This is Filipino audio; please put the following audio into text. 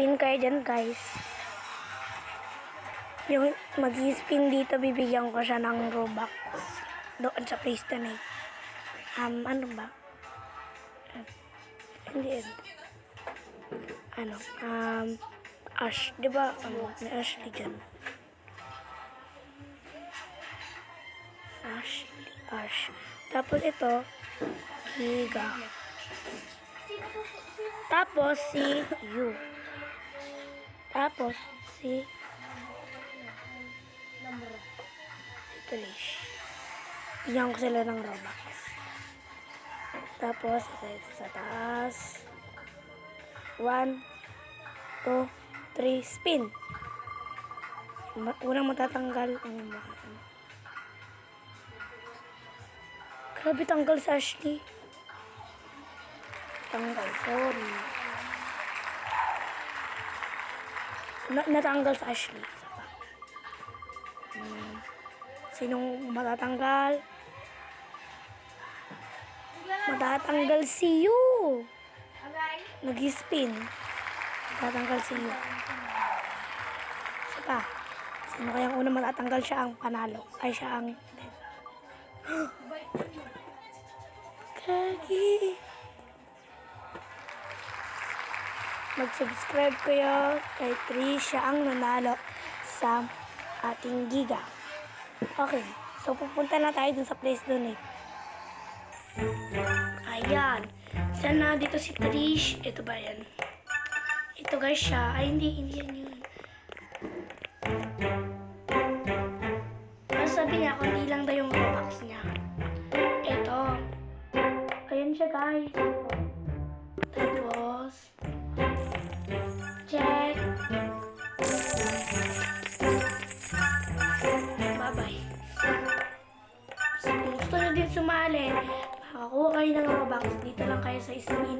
Mag-spin kayo dyan, guys. Yung mag-spin dito, bibigyan ko siya ng Robux. Doon sa place to na. Ano ba? Hindi. Ano? Ash. Diba? May Ashley dyan. Ash. Tapos ito, Giga. Tapos si Yu. Tapos si Trish. Bigyan ko sila ng Robux. Tapos sa taas. 1, 2, 3, spin. Unang matatanggal ang mga. Grabe tanggal sa Ashley. Tanggal, sorry. Natanggal sa Ashley. Sinong matatanggal? Matatanggal si Yu. Nag-spin. Matatanggal si Yu. Isa pa. Sino kayang unang matatanggal? Siya ang panalo. Ay, siya ang dead. Kagi. Mag-subscribe kayo kay Trish. Siya ang nanalo sa ating Giga. Okay. So, pupunta na tayo dun sa place dun eh. Ayan. Sana dito si Trish. Ito ba yan? Ito guys siya. Ay, hindi yan yun. Mas sabi niya, kundi lang daw yung Robux niya. Ito. Ayan siya guys. Tapos, check. Bye-bye. So, kung gusto nyo din sumali, makakuha kayo ng Robux. Dito lang kayo sa Spin